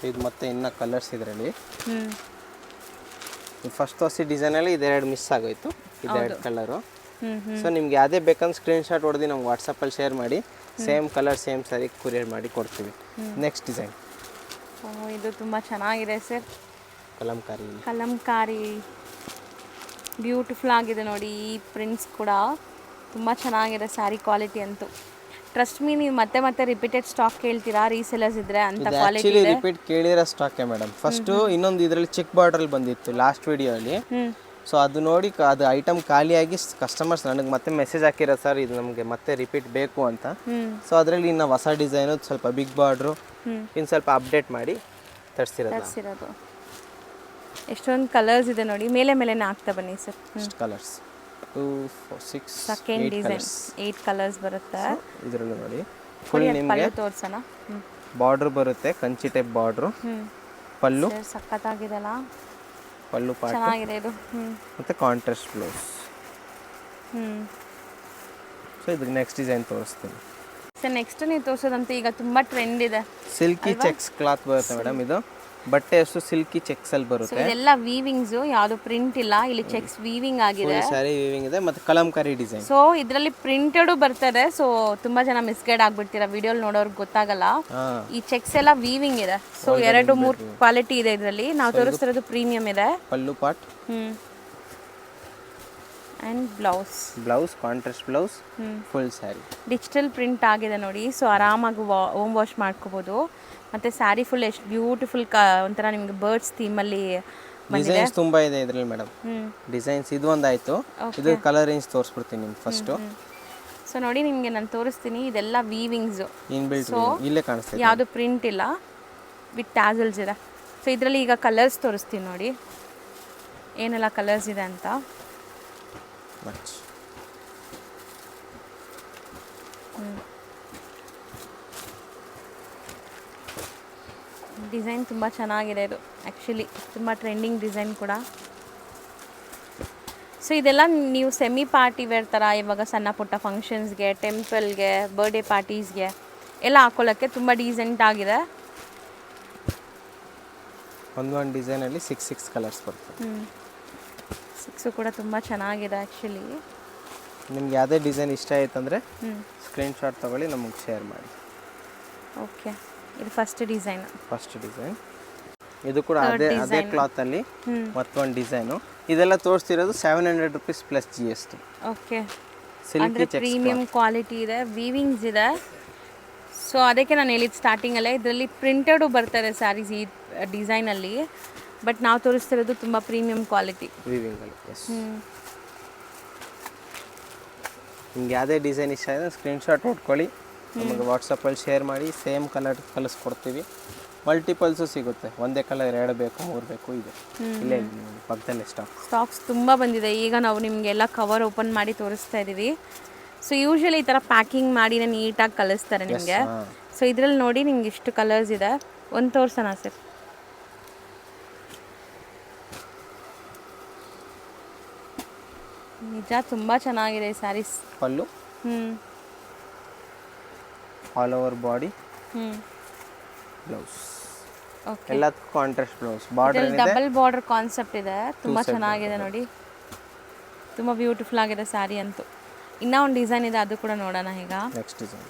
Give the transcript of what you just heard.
ಇದು ಮತ್ತೆ ಇನ್ನ ಕಲರ್ಸ್ ಇದರಲ್ಲಿ. ಹ್ಞೂ ಫಸ್ಟ್ ತೋರಿಸಿ ಡಿಸೈನಲ್ಲಿ ಇದೆರಡು ಮಿಸ್ ಆಗೋಯ್ತು, ಇದೆರಡು ಕಲರು. ಸೊ ನಿಮ್ಗೆ ಯಾವುದೇ ಬೇಕಂದ್ರೆ ಸ್ಕ್ರೀನ್ಶಾಟ್ ಹೊಡೆದು ನಮ್ಗೆ ವಾಟ್ಸಪ್ಪಲ್ಲಿ ಶೇರ್ ಮಾಡಿ, ಸೇಮ್ ಕಲರ್ ಸೇಮ್ ಸಾರಿ ಕೊರಿಯರ್ ಮಾಡಿ ಕೊಡ್ತೀವಿ. Next design. ಇದು ತುಂಬ ಚೆನ್ನಾಗಿದೆ ಸರ್. ಕಲಂಕಾರಿ. ಕಲಂಕಾರಿ ಬ್ಯೂಟಿಫುಲ್ ಆಗಿದೆ ನೋಡಿ. ಈ ಪ್ರಿಂಟ್ಸ್ ಕೂಡ ತುಂಬ ಚೆನ್ನಾಗಿದೆ. ಸ್ಯಾರಿ ಕ್ವಾಲಿಟಿ ಅಂತೂ ಟ್ರಸ್ಟ್ ಮೀ, ನೀವು ಮತ್ತೆ ಮತ್ತೆ ರಿಪೀಟೆಡ್ ಸ್ಟಾಕ್ ಕೇಳ್ತೀರಾ ರೀಸೆಲರ್ಸ್ ಇದ್ರೆ ಅಂತ ಕ್ವಾಲಿಟಿ ಆಕ್ಚುಲಿ ರಿಪೀಟ್ ಕೇಳಿರೋ ಸ್ಟಾಕೆ ಮೇಡಮ್. ಫಸ್ಟ್ ಇನ್ನೊಂದು ಇದರಲ್ಲಿ ಚೆಕ್ ಬಾರ್ಡ್ರಲ್ಲಿ ಬಂದಿತ್ತು ಲಾಸ್ಟ್ ವಿಡಿಯೋಲಿ. ಸೊ ಅದು ನೋಡಿ ಅದು ಐಟಮ್ ಖಾಲಿಯಾಗಿ ಕಸ್ಟಮರ್ಸ್ ನನಗೆ ಮತ್ತೆ ಮೆಸೇಜ್ ಹಾಕಿರೋ ಸರ್ ಇದು ನಮಗೆ ಮತ್ತೆ ರಿಪೀಟ್ ಬೇಕು ಅಂತ. ಸೊ ಅದರಲ್ಲಿ ಇನ್ನು ಹೊಸ ಡಿಸೈನು ಸ್ವಲ್ಪ ಬಿಗ್ ಬಾರ್ಡ್ರು ಇನ್ನು ಸ್ವಲ್ಪ ಅಪ್ಡೇಟ್ ಮಾಡಿ ತರಿಸಿರೋದು. ಎಷ್ಟೊಂದು ಕಲರ್ಸ್ ಇದೆ ನೋಡಿ. ಮೇಲೆ ಮೇಲೆನೇ ಆಗ್ತಾ ಬನ್ನಿ sir. Colours 2 4 6 second design 8 colours ಬರುತ್ತೆ ಇದರಲ್ಲಿ ನೋಡಿ. ಫುಲ್ ನಿಮಗೆ ತೋರ್ಸೋಣ. ಬಾರ್ಡರ್ ಬರುತ್ತೆ, ಕಂಚಿ ಟೈಪ್ ಬಾರ್ಡ್ರು. ಪಲ್ಲು ಸಕ್ಕತ್ತಾಗಿದೆಲ್ಲ, ಪಲ್ಲು ಪಾರ್ಟ್ ಚೆನ್ನಾಗಿದೆ ಇದು. ಮತ್ತೆ ಕಾಂಟ್ರಾಸ್ಟ್ ಬ್ಲೌಸ್. ಸೊ ಇದು ನೆಕ್ಸ್ಟ್ ಡಿಸೈನ್ ತೋರಿಸ್ತೀನಿ ಸರ್. ನೆಕ್ಸ್ಟ್ ನೀವು ತೋರಿಸೋದಂತೂ ಈಗ ತುಂಬ ಟ್ರೆಂಡ್ ಇದೆ. ಸಿಲ್ಕಿ ಚೆಕ್ಸ್ ಕ್ಲಾತ್ ಬರುತ್ತೆ ಮೇಡಮ್. ಇದು ಬಟ್ಟೆ ಅಷ್ಟು ಸಿಲ್ಕಿ ಚೆಕ್ಸ್ ಅಲ್ಲಿ ಬರುತ್ತೆ. ಇದೆಲ್ಲ ವೀವಿಂಗ್ಸ್, ಯಾವುದು ಪ್ರಿಂಟ್ ಇಲ್ಲ. ಇಲ್ಲಿ ಚೆಕ್ಸ್ ವೀವಿಂಗ್ ಆಗಿದೆ, ಸಾರಿ ವೀವಿಂಗ್ ಇದೆ, ಮತ್ತೆ ಕಲಂಕಾರಿ ಡಿಸೈನ್. ಸೊ ಇದರಲ್ಲಿ ಪ್ರಿಂಟೆಡ್ ಬರ್ತದೆ. ಸೊ ತುಂಬಾ ಜನ ಮಿಸ್ಗೈಡ್ ಆಗ್ಬಿಡ್ತೀರಾ, ವಿಡಿಯೋಲಿ ನೋಡೋರ್ಗೆ ಗೊತ್ತಾಗಲ್ಲ. ಈ ಚೆಕ್ಸ್ ಎಲ್ಲ ವೀವಿಂಗ್ ಇದೆ. ಸೊ 2-3 ಕ್ವಾಲಿಟಿ ಇದೆ ಇದರಲ್ಲಿ. ನಾವು ತೋರಿಸ್ತಿರೋದು ಪ್ರೀಮಿಯಂ ಇದೆ. Pallu part and blouse contrast blouse, full sari digital print ಆಗಿದೆ ನೋಡಿ. ಸೊ ಆರಾಮಾಗಿ ಹೋಮ್ ವಾಶ್ ಮಾಡ್ಕೋಬಹುದು. ಮತ್ತೆ ಸ್ಯಾರಿ ಫುಲ್ ಎಷ್ಟು ಬ್ಯೂಟಿಫುಲ್, ಒಂಥರ ನಿಮ್ಗೆ ಬರ್ಡ್ಸ್ ಥೀಮಲ್ಲಿ ಡಿಸೈನ್ಸ್ ತುಂಬಾ ಇದೆ ಇದರಲ್ಲಿ ಮೇಡಮ್. ಡಿಸೈನ್ಸ್ ಇದು ಒಂದಾಯ್ತು. ಇದು ಕಲರ್ ರೇಂಜ್ ತೋರಿಸ್ಬಿಡ್ತೀನಿ ನಿಮ್ಗೆ ಫಸ್ಟ್. ಸೊ ನೋಡಿ, ನಿಮಗೆ ನಾನು ತೋರಿಸ್ತೀನಿ. ಇದೆಲ್ಲ ವೀವಿಂಗ್ಸ್, ಇನ್ಬಿಲ್ಟ್ ಇಲ್ಲೇ ಕಾಣಿಸ್ತಿದೆ, ಯಾವುದು ಪ್ರಿಂಟ್ ಇಲ್ಲ, ವಿತ್ ಟ್ಯಾಸಲ್ಸ್ ಇದೆ. ಸೊ ಇದರಲ್ಲಿ ಈಗ ಕಲರ್ಸ್ ತೋರಿಸ್ತೀನಿ ನೋಡಿ, ಏನೆಲ್ಲ ಕಲರ್ಸ್ ಇದೆ ಅಂತ. ಡಿಸೈನ್ ತುಂಬ ಚೆನ್ನಾಗಿದೆ ಇದು. ಆ್ಯಕ್ಚುಲಿ ತುಂಬ ಟ್ರೆಂಡಿಂಗ್ ಡಿಸೈನ್ ಕೂಡ. ಸೊ ಇದೆಲ್ಲ ನೀವು ಸೆಮಿ ಪಾರ್ಟಿ ವೇರ್ ಥರ ಇವಾಗ ಸಣ್ಣ ಪುಟ್ಟ ಫಂಕ್ಷನ್ಸ್ಗೆ, ಟೆಂಪಲ್ಗೆ, ಬರ್ಡೇ ಪಾರ್ಟೀಸ್ಗೆ ಎಲ್ಲ ಹಾಕೊಳ್ಳೋಕ್ಕೆ ತುಂಬ ಡೀಸೆಂಟ್ ಆಗಿದೆ. ಒಂದು ಡಿಸೈನಲ್ಲಿ 6 ಕಲರ್ಸ್ ಬರ್ತದೆ. 6 ಕೂಡ ತುಂಬ ಚೆನ್ನಾಗಿದೆ ಆ್ಯಕ್ಚುಲಿ. ನಿಮ್ಗೆ ಯಾವುದೇ ಡಿಸೈನ್ ಇಷ್ಟ ಆಯ್ತಂದರೆ ಸ್ಕ್ರೀನ್ಶಾಟ್ ತೊಗೊಳ್ಳಿ, ನಮಗೆ ಶೇರ್ ಮಾಡಿ. ಓಕೆ, ಇದು ಫಸ್ಟ್ ಡಿಸೈನ್. ಇದು ಕೂಡ ಅದೇ ಕ್ಲಾತ್ ಅಲ್ಲಿ ಮತ್ತೊಂದು ಡಿಸೈನು. ಇದೆಲ್ಲ ತೋರಿಸ್ತಿರೋದು 700 rupees plus GST. Okay, silky cheques premium quality ಇದೆ, ವೀವಿಂಗ್ಸ್ ಇದೆ. ಸೊ ಅದಕ್ಕೆ ನಾನು ಹೇಳಿದ್ದು ಸ್ಟಾರ್ಟಿಂಗಲ್ಲೇ, ಇದರಲ್ಲಿ ಪ್ರಿಂಟೆಡು ಬರ್ತದೆ ಸ್ಯಾರೀಸ್ ಈ ಡಿಸೈನಲ್ಲಿ. ಬಟ್ ನಾವು ತೋರಿಸ್ತಿರೋದು ತುಂಬ ಪ್ರೀಮಿಯಂ ಕ್ವಾಲಿಟಿ ವೀವಿಂಗಲ್ಲಿ. ನಿಮ್ಗೆ ಯಾವುದೇ ಡಿಸೈನ್ ಇಷ್ಟ ಇದೆ ಸ್ಕ್ರೀನ್ಶಾಟ್ ಹೊಡ್ಕೊಳ್ಳಿ, ನಮಗೆ ವಾಟ್ಸಪ್ಪಲ್ಲಿ ಶೇರ್ ಮಾಡಿ. ಸೇಮ್ ಕಲರ್ ಕಳಿಸ್ಕೊಡ್ತೀವಿ. ಮಲ್ಟಿಪಲ್ಸು ಸಿಗುತ್ತೆ, ಒಂದೇ ಕಲರ್ 2 ಬೇಕು 3 ಬೇಕು ಇದೆ. ಇಲ್ಲೇ ಪಕ್ಕದಲ್ಲೇ ಸ್ಟಾಕ್ಸ್ ತುಂಬ ಬಂದಿದೆ. ಈಗ ನಾವು ನಿಮಗೆಲ್ಲ ಕವರ್ ಓಪನ್ ಮಾಡಿ ತೋರಿಸ್ತಾ ಇದ್ದೀವಿ. ಸೊ ಯೂಶ್ವಲಿ ಈ ಥರ ಪ್ಯಾಕಿಂಗ್ ಮಾಡಿ ನೀಟಾಗಿ ಕಳಿಸ್ತಾರೆ ನಿಮಗೆ. ಸೊ ಇದರಲ್ಲಿ ನೋಡಿ ನಿಮ್ಗೆ ಇಷ್ಟು ಕಲರ್ಸ್ ಇದೆ. ಒಂದು ತೋರಿಸೋಣ ಸರ್. ನಿಜ ತುಂಬ ಚೆನ್ನಾಗಿದೆ ಈ ಸ್ಯಾರೀಸ್. ಪಲ್ಲು ಆಲ್ ಓವರ್ ಬಾಡಿ, ಬ್ಲೌಸ್ ಎಲ್ಲದಕ್ಕೂ ಕಾಂಟ್ರಾಸ್ಟ್ ಬ್ಲೌಸ್. ಬಾರ್ಡರ್ ಇದೆ, ಡಬಲ್ ಬಾರ್ಡರ್ ಕಾನ್ಸೆಪ್ಟ್ ಇದೆ. ತುಂಬ ಚೆನ್ನಾಗಿದೆ ನೋಡಿ, ತುಂಬ ಬ್ಯೂಟಿಫುಲ್ ಆಗಿದೆ ಸ್ಯಾರಿ ಅಂತೂ. ಇನ್ನೂ ಒಂದು ಡಿಸೈನ್ ಇದೆ, ಅದು ಕೂಡ ನೋಡೋಣ ಈಗ. Next design